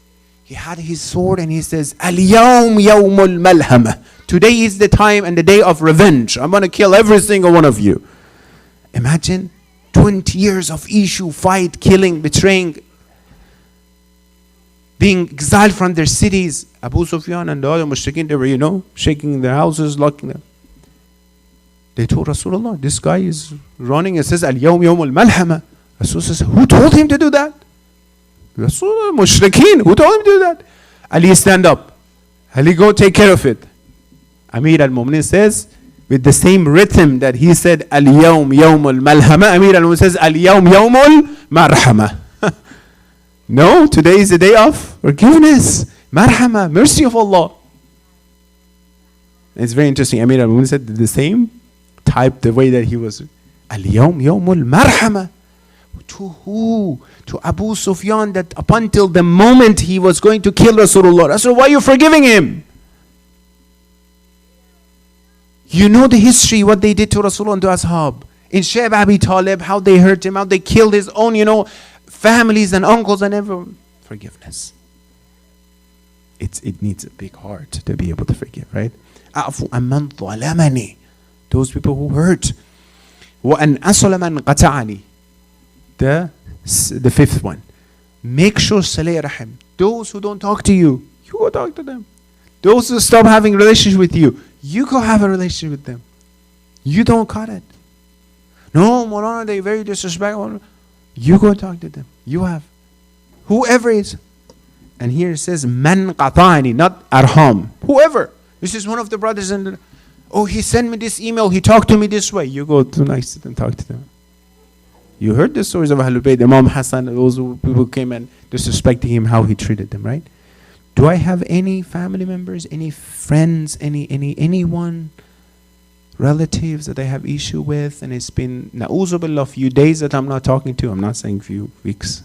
he had his sword, and he says, Al-yawm yawmul malhama. Today is the time and the day of revenge. I'm going to kill every single one of you. Imagine 20 years of issue, fight, killing, betraying, being exiled from their cities. Abu Sufyan and the other mushrikeen, they were, shaking their houses, locking them. They told Rasulullah, this guy is running and says, Al-yawm yawmul malhama. Rasul says, who told him to do that? Rasulullah, mushrikeen, who told him to do that? Ali, stand up. Ali, go take care of it. Amir al-Mu'minin says, with the same rhythm that he said, Al-yawm yawmul malhama, Amir al-Mu'minin says, Al-yawm yawmul marhama. No, today is the day of forgiveness. Marhama, mercy of Allah. It's very interesting. Amir al-Mu'minin said the same type, the way that he was. Al-yawm yawmul marhama. To who? To Abu Sufyan, that up until the moment he was going to kill Rasulullah. Rasul, why are you forgiving him? You know the history, what they did to Rasulullah and to Ashab. In Shaykh Abi Talib, how they hurt him, how they killed his own, families and uncles and everyone. Forgiveness. It needs a big heart to be able to forgive, right? أعفو أمن ظلمني. Those people who hurt. وأن أصل من قطعني. The fifth one. Make sure Saleh Rahim. Those who don't talk to you, you go talk to them. Those who stop having a relationship with you, you go have a relationship with them. You don't cut it. No, Maulana, they're very disrespectful. You go talk to them. You have. Whoever is. And here it says, Man qata'ani, not arham. Whoever. This is one of the brothers and he sent me this email, he talked to me this way. You go to nice and talk to them. You heard the stories of Ahlul Bayt, Imam Hassan, those people came and disrespecting him, how he treated them, right? Do I have any family members, any friends, anyone, relatives that I have issue with, and it's been na'uzu billah, a few days that I'm not talking to? I'm not saying few weeks.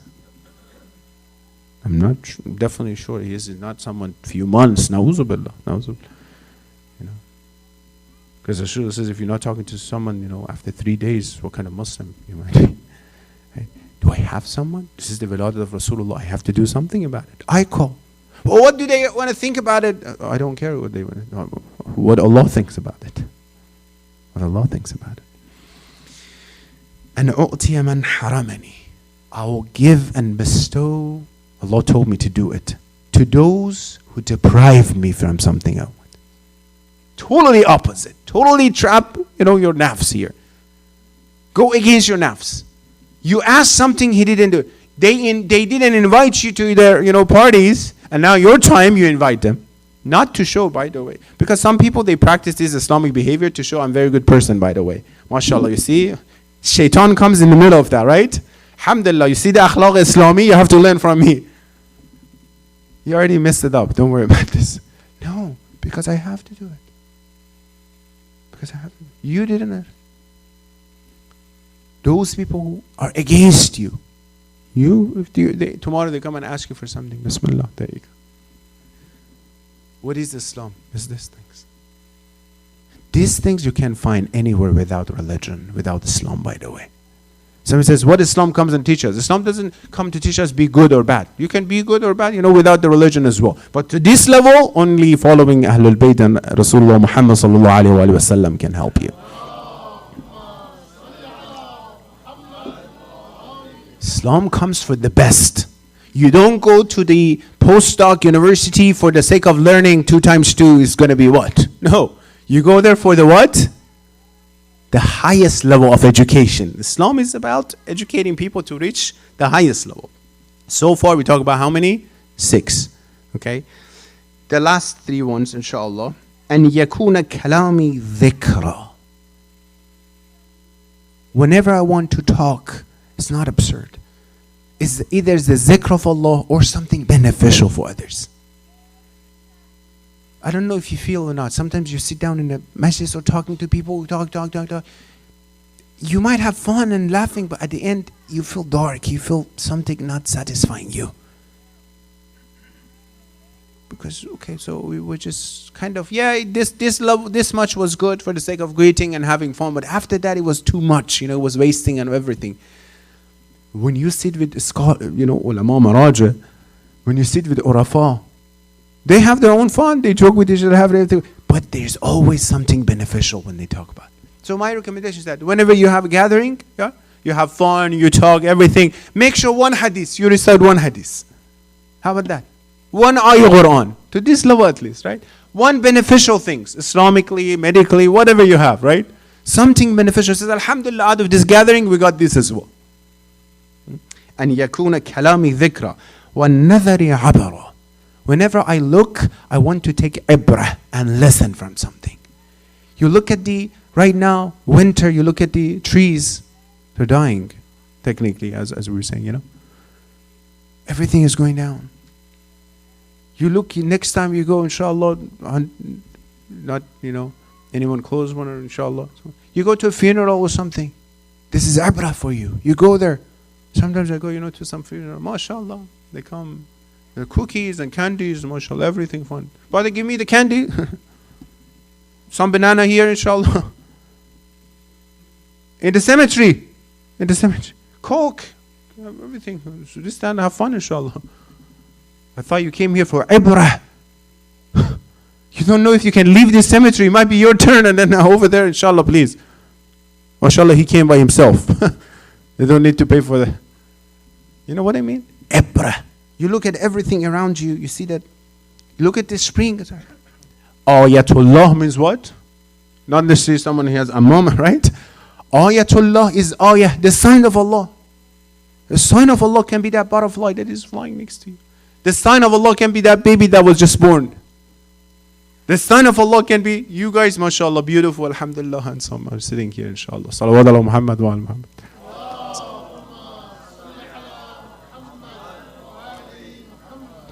I'm not definitely sure he is not someone few months. Na'uzu billah, na'uzu billah. Because Rasul says if you're not talking to someone, after 3 days, what kind of Muslim you might be? Right? Do I have someone? This is the wiladat of Rasulullah. I have to do something about it. I call. Well, what do they want to think about it? I don't care what they want to, what Allah thinks about it. What Allah thinks about it. And u'tiya man haramani. I will give and bestow. Allah told me to do it to those who deprive me from something I want. Totally opposite. Totally trap, your nafs here. Go against your nafs. You asked something, he didn't do it. They didn't invite you to their, parties, and now your time you invite them. Not to show, by the way. Because some people, they practice this Islamic behavior to show I'm a very good person, by the way. MashaAllah, you see, shaitan comes in the middle of that, right? Alhamdulillah, you see the akhlaq Islami, you have to learn from me. You already messed it up, don't worry about this. No, because I have to do it. Because I have to. You didn't. Those people who are against you, tomorrow they come and ask you for something. Bismillah, there you go. What is Islam? It's these things. These things you can't find anywhere without religion, without Islam, by the way. Somebody says, what Islam comes and teaches? Islam doesn't come to teach us be good or bad. You can be good or bad, without the religion as well. But to this level, only following Ahlul Bayt and Rasulullah Muhammad sallallahu alayhi wa sallam can help you. Islam comes for the best. You don't go to the postdoc university for the sake of learning 2 times 2 is going to be what? No. You go there for the what? The highest level of education. Islam is about educating people to reach the highest level. So far we talk about how many? 6. Okay. The last 3 ones, inshallah. And yakuna kalami dhikra. Whenever I want to talk, it's not absurd. It's either the zikr of Allah or something beneficial for others. I don't know if you feel or not. Sometimes you sit down in the masjid or talking to people, talk. You might have fun and laughing, but at the end, you feel dark. You feel something not satisfying you. Because, okay, so we were just kind of, this much was good for the sake of greeting and having fun, but after that, it was too much. It was wasting and everything. When you sit with ulama maraja, when you sit with urafa, they have their own fun, they joke with each other, have everything, but there's always something beneficial when they talk about it. So my recommendation is that whenever you have a gathering, you have fun, you talk, everything, make sure one hadith, you recite one hadith. How about that? One ayah Quran, to this level at least, right? One beneficial things, Islamically, medically, whatever you have, right? Something beneficial. Says, Alhamdulillah, out of this gathering, we got this as well. And yakuna kalami dhikra wa nadhari abara. Whenever I look, I want to take ibrah and lesson from something. You look at right now, winter, you look at the trees, they're dying, technically, as we were saying, Everything is going down. You look, next time you go, inshallah, not, anyone close one, or inshallah. You go to a funeral or something. This is ibrah for you. You go there. Sometimes I go, to some funeral. MashaAllah. They come. There are cookies and candies, mashallah, everything fun. Brother, give me the candy. Some banana here, inshallah. In the cemetery. Coke. Everything. So just stand and have fun, inshallah. I thought you came here for ibrah. You don't know if you can leave this cemetery. It might be your turn, and then over there, inshallah, please. MashaAllah, he came by himself. They don't need to pay for that. You know what I mean? Ibrah. You look at everything around you, you see that. You look at this spring. Ayatullah means what? Not necessarily someone who has a mom, right? Ayatullah is ayah, the sign of Allah. The sign of Allah can be that butterfly that is flying next to you. The sign of Allah can be that baby that was just born. The sign of Allah can be you guys, mashallah, beautiful, alhamdulillah, handsome, are sitting here, inshallah. Salawat ala Muhammad wa ala Muhammad.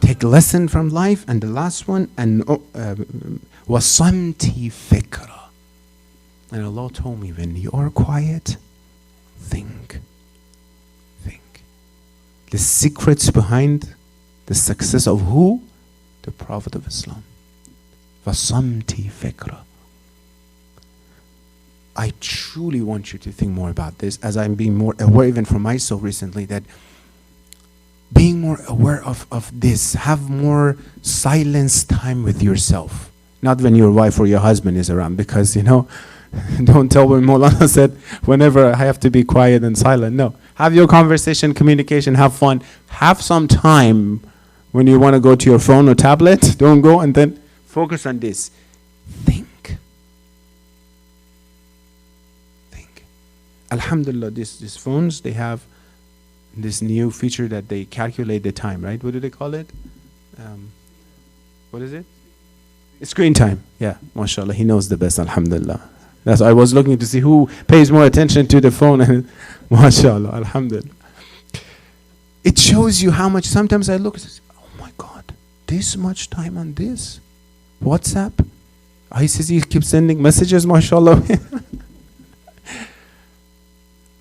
Take lesson from life. And the last one, and wasamti fikra. And Allah told me, when you are quiet, think. The secrets behind the success of who? The Prophet of Islam. Wasamti fikra. I truly want you to think more about this, as I'm being more aware even for myself recently, that being more aware of this, have more silence time with yourself. Not when your wife or your husband is around, because don't tell when Maulana said whenever I have to be quiet and silent. No, have your conversation, communication, have fun. Have some time when you want to go to your phone or tablet. Don't go, and then focus on this. Think. Alhamdulillah, these phones, they have this new feature that they calculate the time, right? What do they call it? What is it? Screen time. Yeah, mashallah, he knows the best, alhamdulillah. That's I was looking to see who pays more attention to the phone, and mashallah, alhamdulillah. It shows you how much. Sometimes I look and say, oh my God, this much time on this? WhatsApp? ICZ keeps sending messages, mashallah.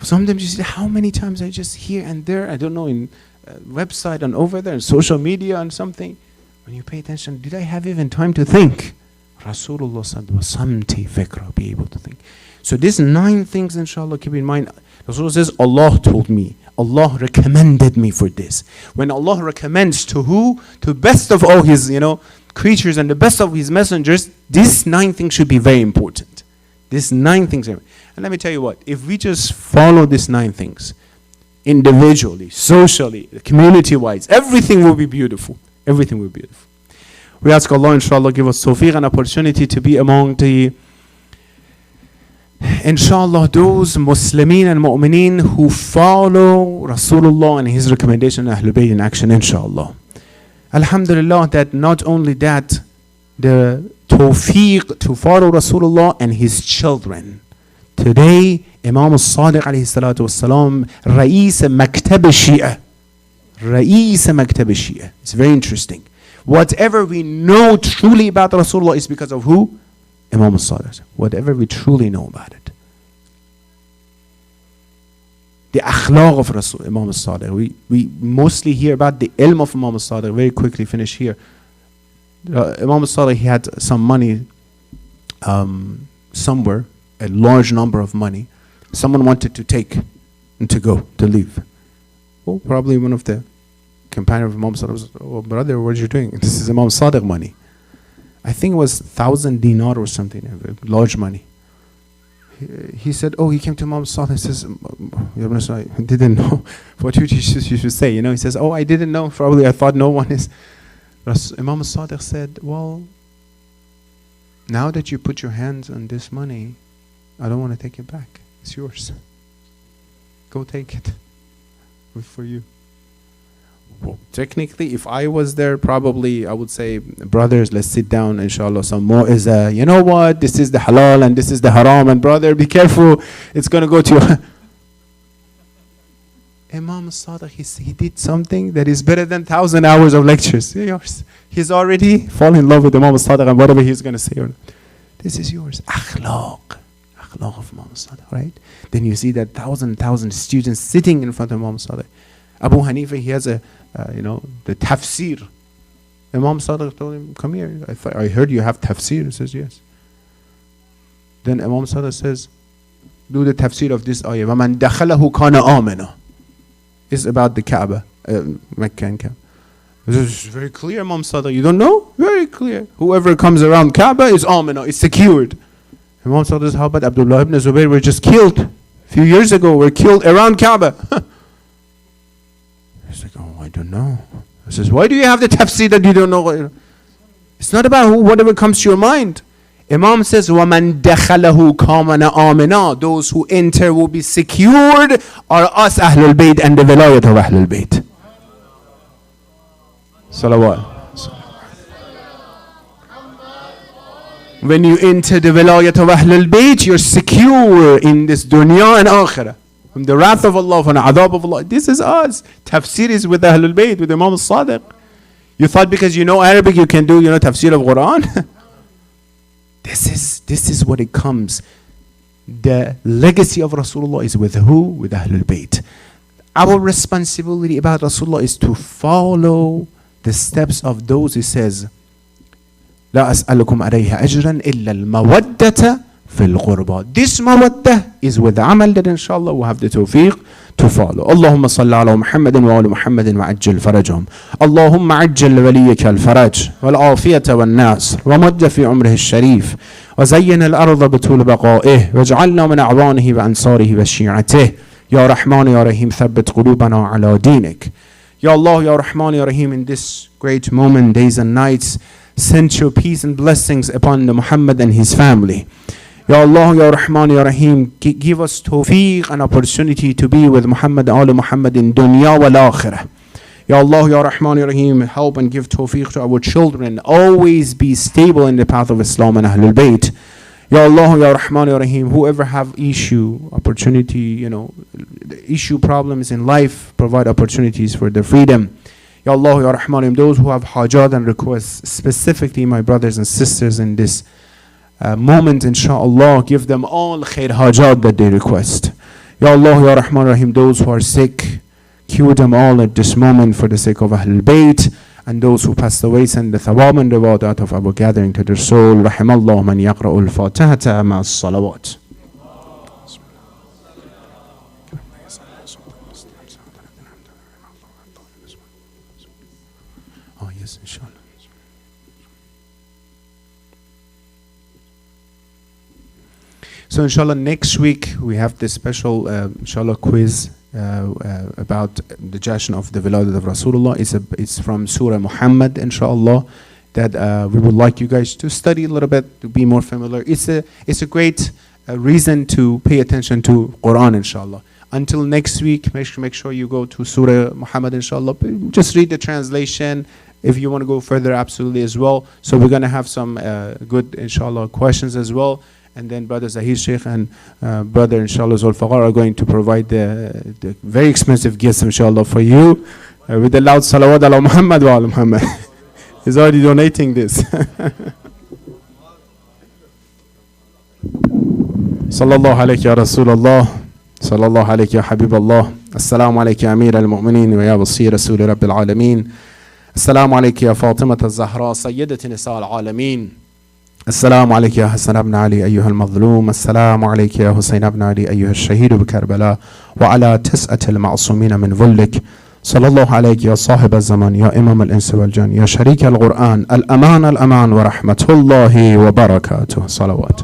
Sometimes you see how many times I just here and there, I don't know, in website and over there, and social media and something. When you pay attention, did I have even time to think? Rasulullah said, wasamti fikra, be able to think. So these 9 things, inshallah, keep in mind. Rasulullah says, Allah told me, Allah recommended me for this. When Allah recommends to who? To best of all His, creatures and the best of His messengers, these 9 things should be very important. These 9 things. And let me tell you what, if we just follow these 9 things, individually, socially, community-wise. Everything will be beautiful. Everything will be beautiful. We ask Allah, inshallah, give us tawfiq and opportunity to be among the, inshallah, those Muslimin and Mu'mineen who follow Rasulullah and his recommendation Ahlul Bayt in action, inshallah. Alhamdulillah, that not only that, the tawfiq to follow Rasulullah and his children. Today, Imam al-Sadiq alayhi salatu wassalam, Ra'is Maktab al-Shia. Ra'is Maktab al-Shia. It's very interesting. Whatever we know truly about Rasulullah is because of who? Imam al-Sadiq. Whatever we truly know about it. The akhlaq of Rasul, Imam al-Sadiq. We mostly hear about the ilm of Imam al-Sadiq. Very quickly finish here. Imam al-Sadiq, he had some money somewhere, a large number of money. Someone wanted to take and to leave. Well, probably one of the companions of Imam Sadiq was, oh brother, what are you doing? This is Imam Sadiq money. I think it was 1,000 dinar or something, large money. He said, oh, he came to Imam Sadiq and says, I didn't know what you should say. You know, he says, oh, I didn't know. Probably I thought no one is. Imam Sadiq said, well, now that you put your hands on this money, I don't want to take it back. It's yours. Go take it. Good for you. Well, technically, if I was there, probably I would say, brothers, let's sit down, inshallah. Some more is, you know what? This is the halal and this is the haram. And brother, be careful. It's going to go to you. Imam Sadiq, he did something that is better than 1,000 hours of lectures. Yours. He's already fallen in love with Imam Sadiq and whatever he's going to say. This is yours. Akhlaq. Akhlaq of Imam Sadiq, right? Then you see that 1,000 students sitting in front of Imam Sadiq. Abu Hanifa, he has the tafsir. Imam Sadiq told him, come here. I heard you have tafsir. He says, yes. Then Imam Sadiq says, do the tafsir of this ayah. وَمَنْ دَخَلَهُ كَانَ آمِنًا. It's about the Kaaba, Mecca and Kaaba. This is very clear, Imam Sadiq. You don't know? Very clear. Whoever comes around Kaaba is amina, it's secured. Imam Sadiq says, how about Abdullah ibn Zubayr were just killed a few years ago, were killed around Kaaba. He's like, oh, I don't know. He says, why do you have the tafsir that you don't know? It's not about whatever comes to your mind. Imam says, وَمَنْ دَخَلَهُ كَامَنَ آمِنًا. Those who enter will be secured are us Ahlul Bayt and the Vilayat of Ahlul Bayt. Salawat. When you enter the Vilayat of Ahlul Bayt, you're secure in this dunya and akhirah. From the wrath of Allah, from the adab of Allah. This is us. Tafsir is with Ahlul Bayt, with Imam al-Sadiq. You thought because you know Arabic you can do, tafsir of Quran? This is what it comes. The legacy of Rasulullah is with who? With Ahlul Bayt. Our responsibility about Rasulullah is to follow the steps of those he says, لا أسألكم عليها أجرا إلا المودة في القربى. This mawaddah is with the amal that inshallah we'll have the tawfiq to follow. اللهم صل على محمد وآل محمد وعجل فرجهم. اللهم عجل لوليك الفرج والعافية والناس ومد في عمره الشريف وزين الأرض بطول بقائه واجعلنا من أعوانه وأنصاره وشيعته. يا رحمن يا رحيم ثبت قلوبنا على دينك. Ya Allah, Ya Rahman, Ya Rahim, in this great moment, days and nights, send your peace and blessings upon the Muhammad and his family. Ya Allah, Ya Rahman, Ya Rahim, give us tawfiq and opportunity to be with Muhammad, Al Muhammad in dunya wal akhirah. Ya Allah, Ya Rahman, Ya Rahim, help and give tawfiq to our children. Always be stable in the path of Islam and Ahlul Bayt. Ya Allah, Ya Rahman, Ya Rahim, whoever have opportunity, issue problems in life, provide opportunities for their freedom. Ya Allah, Ya Rahman, Ya Rahim, those who have hajat and requests, specifically my brothers and sisters in this moment, inshallah, give them all khair hajat that they request. Ya Allah, Ya Rahman, Ya Rahim, those who are sick, cure them all at this moment for the sake of Ahlul Bayt. And those who passed away, send the thawab and reward out of our gathering to their soul. Rahimallahu man yaqra'u al-fatihata ma'a as-salawat. Oh yes, inshallah. So inshallah next week we have this special inshallah quiz about the Jashan of the Wiladat of Rasulullah. It's from Surah Muhammad, inshallah, that we would like you guys to study a little bit, to be more familiar. It's a great reason to pay attention to Quran, inshallah. Until next week, make sure you go to Surah Muhammad, inshallah. Just read the translation. If you want to go further, absolutely as well. So we're going to have some good, inshallah, questions as well. And then Brother Zahir Sheikh and Brother, inshallah, Zulfaqar are going to provide the very expensive gifts, inshallah, for you with the loud salawat ala Muhammad wa ala Muhammad. He's already donating this. Sallallahu alayhi ya Rasulullah. Sallallahu alayhi ya Habib Allah. Assalamu alayhi ya Amir al-Mu'mineen wa ya Basir Rasul Rabbil Alameen. Assalamu alayhi ya Fatima al-Zahra Sayyidat Nisa al-Alameen. السلام عليك يا حسن بن علي أيها المظلوم السلام عليك يا حسين بن علي أيها الشهيد بكربلاء وعلى 9 المعصومين من ظلك صلى الله عليك يا صاحب الزمان يا إمام الإنس والجن يا شريك القرآن الأمان ورحمة الله وبركاته صلوات.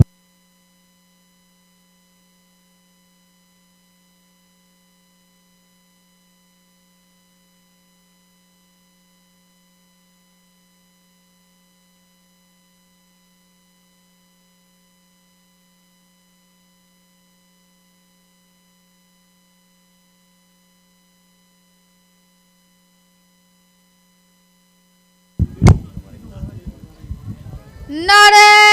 Nare